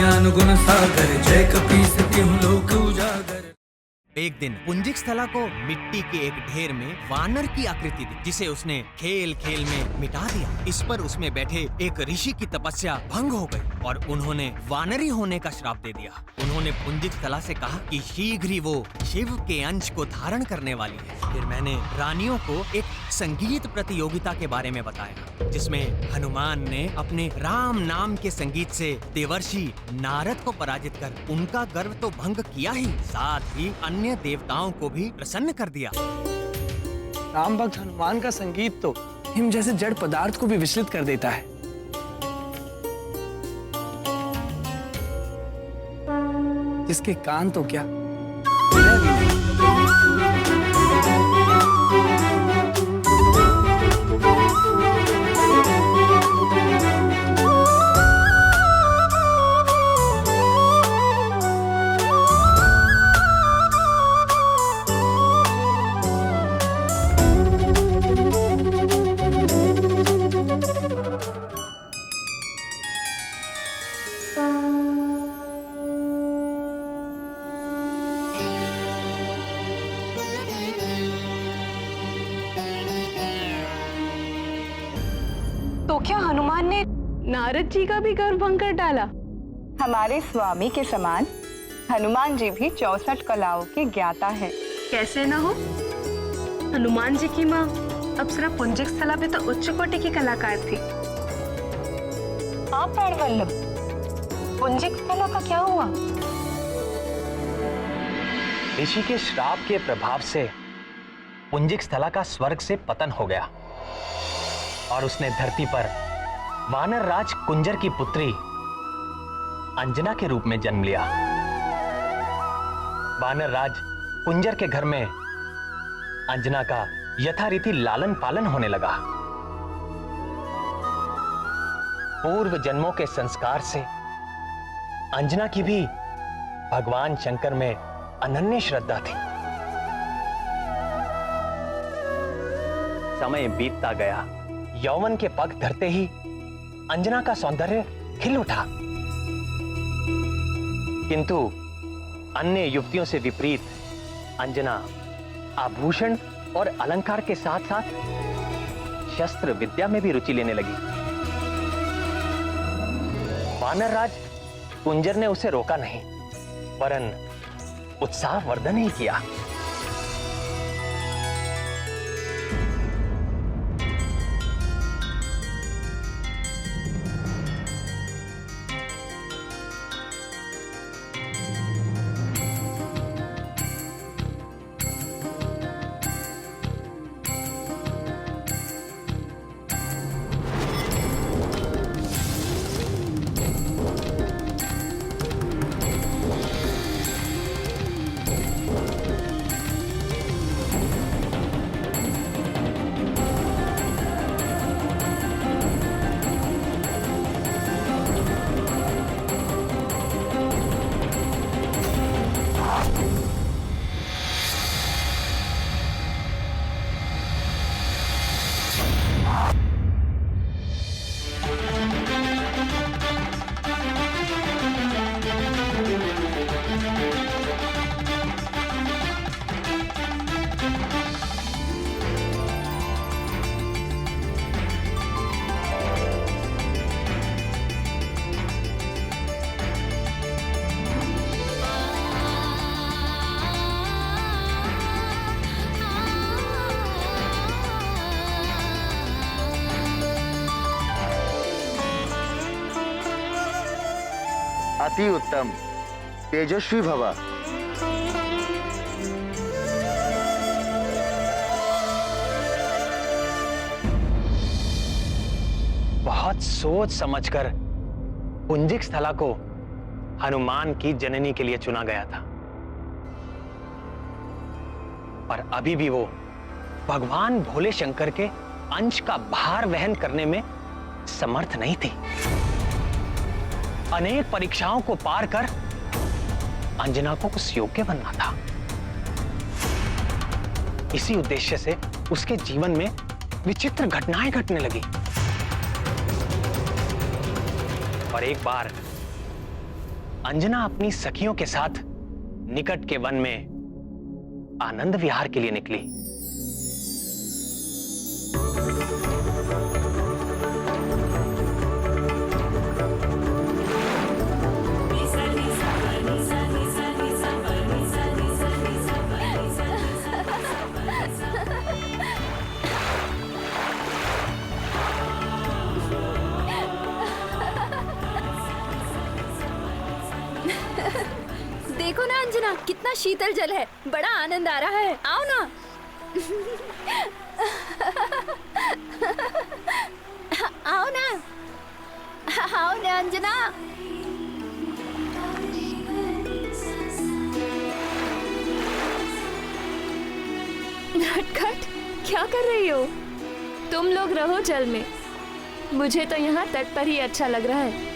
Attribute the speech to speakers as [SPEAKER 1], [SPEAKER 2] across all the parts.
[SPEAKER 1] ज्ञान गुण सागर, जय कपीस तिहुँ लोक उजागर।
[SPEAKER 2] एक दिन पुंजिक स्थला को मिट्टी के एक ढेर में वानर की आकृति दी, जिसे उसने खेल खेल में मिटा दिया। इस पर उसमें बैठे एक ऋषि की तपस्या भंग हो गई और उन्होंने वानरी होने का श्राप दे दिया। उन्होंने पुंजिक स्थला से कहा कि शीघ्र ही वो शिव के अंश को धारण करने वाली है। फिर मैंने रानियों को एक संगीत प्रतियोगिता के बारे में बताया, जिसमें हनुमान ने अपने राम नाम के संगीत से देवर्षि नारद को पराजित कर उनका गर्व तो भंग किया ही, साथ ही अन्य देवताओं को भी प्रसन्न कर दिया।
[SPEAKER 3] राम भक्त हनुमान का संगीत तो हिम जैसे जड़ पदार्थ को भी विचलित कर देता है। जिसके कान तो क्या हृदय भी नहीं।
[SPEAKER 4] तो क्या हनुमान ने नारद जी का भी गर्व भंग कर डाला?
[SPEAKER 5] हमारे स्वामी के समान हनुमान जी भी 64 कलाओं के ज्ञाता है।
[SPEAKER 4] कैसे ना हो, हनुमान जी की माँ अप्सरा पुंजिक स्थला पे तो उच्च कोटि की कलाकार थी।
[SPEAKER 5] हाँ प्राणवल्लभ, पुंजिक स्थला का क्या हुआ?
[SPEAKER 6] ऋषि के श्राप के प्रभाव से पुंजिक स्थला का स्वर्ग से पतन हो गया और उसने धरती पर वानर राज कुंजर की पुत्री अंजना के रूप में जन्म लिया। वानर राज कुंजर के घर में अंजना का यथारीति लालन पालन होने लगा। पूर्व जन्मों के संस्कार से अंजना की भी भगवान शंकर में अनन्य श्रद्धा थी। समय बीतता गया, यौवन के पग धरते ही अंजना का सौंदर्य खिल उठा, किंतु अन्य युवतियों से विपरीत अंजना आभूषण और अलंकार के साथ साथ शस्त्र विद्या में भी रुचि लेने लगी। वानरराज कुंजर ने उसे रोका नहीं, वरन उत्साह वर्धन ही किया।
[SPEAKER 7] अति उत्तम, तेजस्वी भव।
[SPEAKER 6] बहुत सोच समझकर पुंजिक स्थला को हनुमान की जननी के लिए चुना गया था, पर अभी भी वो भगवान भोले शंकर के अंश का भार वहन करने में समर्थ नहीं थी। अनेक परीक्षाओं को पार कर अंजना को उस योग्य बनना था। इसी उद्देश्य से उसके जीवन में विचित्र घटनाएं घटने लगी। और एक बार अंजना अपनी सखियों के साथ निकट के वन में आनंद विहार के लिए निकली।
[SPEAKER 8] देखो ना अंजना, कितना शीतल जल है, बड़ा आनंद आ रहा है। आओ ना। आओ ना, आओ ना अंजना। नटखट, क्या कर रही हो? तुम लोग रहो जल में, मुझे तो यहाँ तट पर ही अच्छा लग रहा है।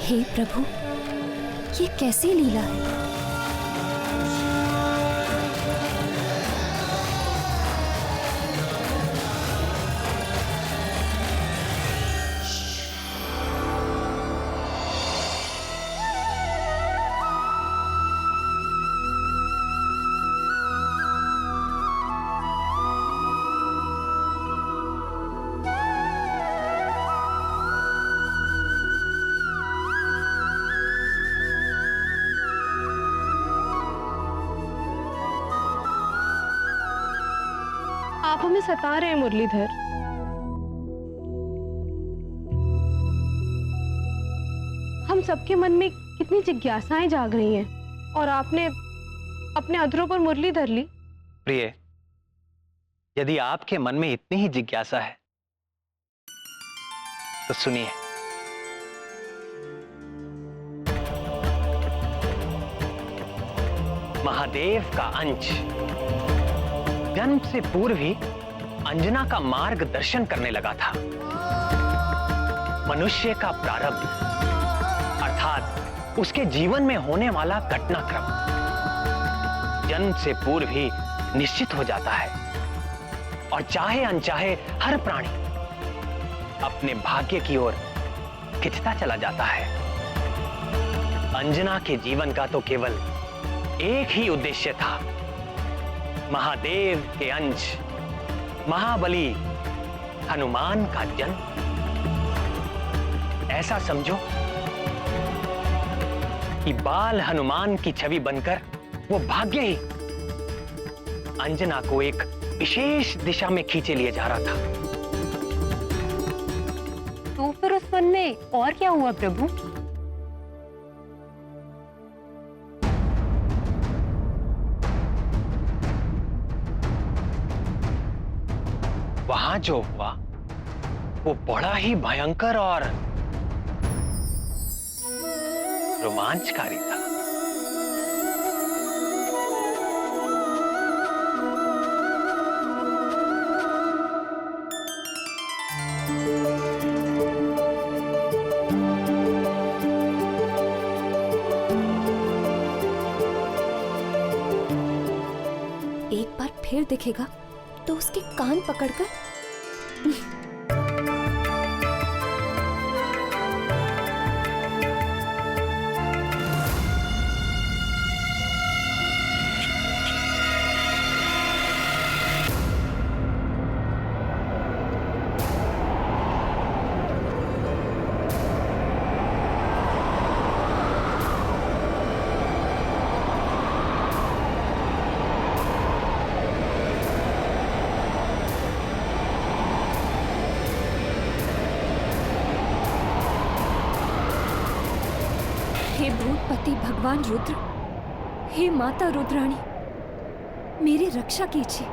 [SPEAKER 8] हे प्रभु, ये कैसी लीला है?
[SPEAKER 4] हमें सता रहे हैं मुरलीधर। हम सबके मन में कितनी जिज्ञासाएं जाग रही हैं और आपने अपने अधरों पर मुरली धर ली।
[SPEAKER 6] प्रिय, यदि आपके मन में इतनी ही जिज्ञासा है तो सुनिए। महादेव का अंश जन्म से पूर्व ही अंजना का मार्गदर्शन करने लगा था। मनुष्य का प्रारब्ध अर्थात उसके जीवन में होने वाला घटनाक्रम जन्म से पूर्व ही निश्चित हो जाता है और चाहे अनचाहे हर प्राणी अपने भाग्य की ओर खिंचता चला जाता है। अंजना के जीवन का तो केवल एक ही उद्देश्य था, महादेव के अंश महाबली हनुमान का जन्म। ऐसा समझो कि बाल हनुमान की छवि बनकर वो भाग्य ही अंजना को एक विशेष दिशा में खींचे लिए जा रहा था।
[SPEAKER 4] तो फिर उस वन में और क्या हुआ प्रभु?
[SPEAKER 6] वहां जो हुआ वो बड़ा ही भयंकर और रोमांचकारी था।
[SPEAKER 8] एक बार फिर दिखेगा तो उसके कान पकड़कर हे भूतपति भगवान रुद्र, हे माता रुद्राणी, मेरी रक्षा कीजिए।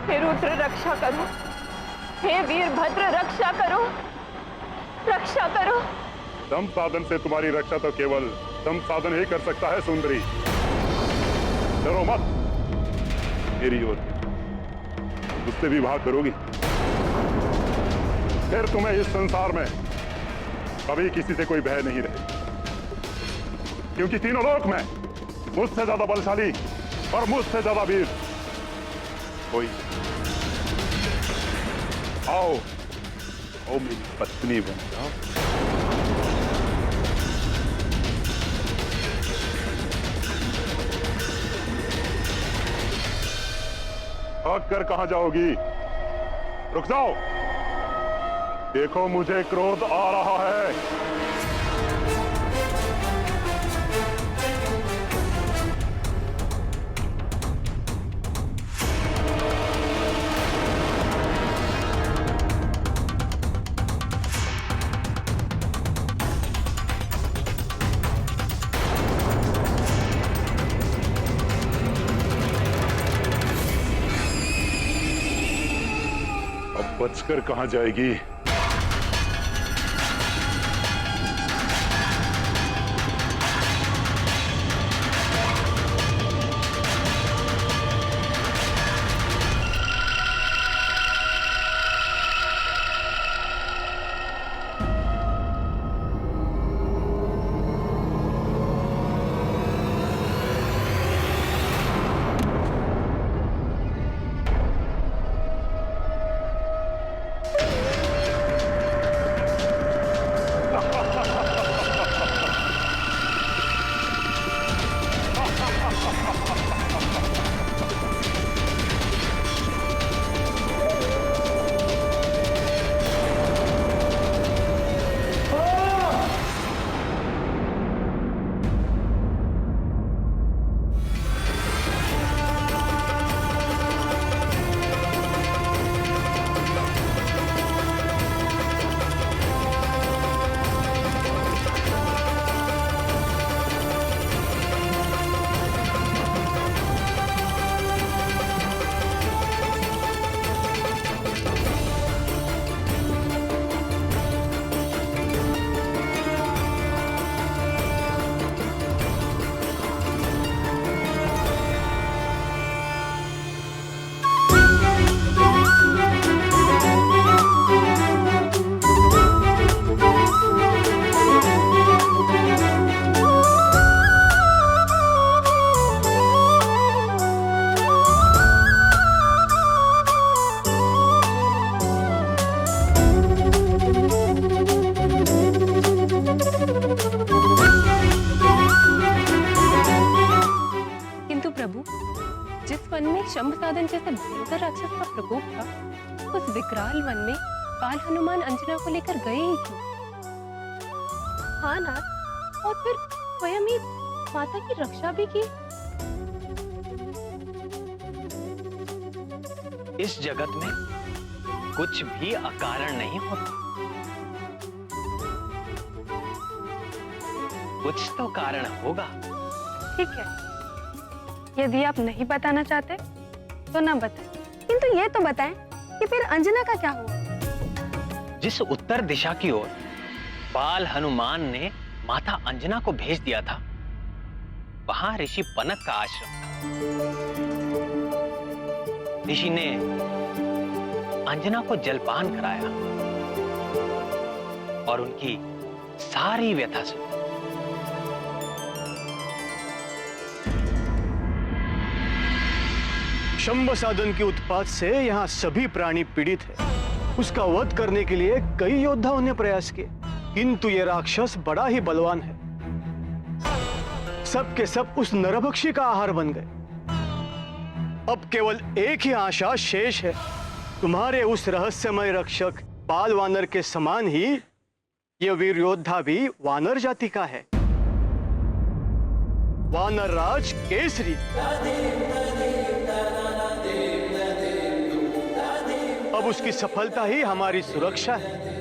[SPEAKER 5] हे रुद्र रक्षा करो, हे वीरभद्र रक्षा करो, रक्षा करो।
[SPEAKER 9] दम साधन से तुम्हारी रक्षा तो केवल दम साधन ही कर सकता है सुंदरी। डरो मत, मेरी ओर मुझसे विवाह करोगी फिर तुम्हें इस संसार में कभी किसी से कोई भय नहीं रहे, क्योंकि तीनों लोक में मुझसे ज्यादा बलशाली और मुझसे ज्यादा वीर कोई। आओ आओ मेरी पत्नी बन जाओ। भाग कर कहां जाओगी? रुक जाओ, देखो मुझे क्रोध आ रहा है। अब बचकर कहां जाएगी?
[SPEAKER 4] जैसे भयंकर राक्षस का प्रकोप था, उस विकराल वन में बाल हनुमान अंजना को लेकर गए ही क्यों? हाँ नाथ, और फिर स्वयं ही माता की रक्षा भी की।
[SPEAKER 6] इस जगत में कुछ भी अकारण नहीं होता, कुछ तो कारण होगा।
[SPEAKER 4] ठीक है, यदि आप नहीं बताना चाहते तो ना बताएं, किंतु ये तो बताएं कि फिर अंजना का क्या हुआ?
[SPEAKER 6] जिस उत्तर दिशा की ओर बाल हनुमान ने माता अंजना को भेज दिया था, वहां ऋषि पनत का आश्रम था। ऋषि ने अंजना को जलपान कराया और उनकी सारी व्यथा सुनी।
[SPEAKER 10] शंभ साधन के उत्पात से यहाँ सभी प्राणी पीड़ित है। उसका वध करने के लिए कई योद्धाओं ने प्रयास किए, किंतु ये राक्षस बड़ा ही बलवान है। सब के सब उस नरभक्षी का आहार बन गए। अब केवल एक ही आशा शेष है, तुम्हारे उस रहस्यमय रक्षक बाल वानर के समान ही यह वीर योद्धा भी वानर जाति का है, वानर राज केसरी। अब उसकी सफलता ही हमारी सुरक्षा है।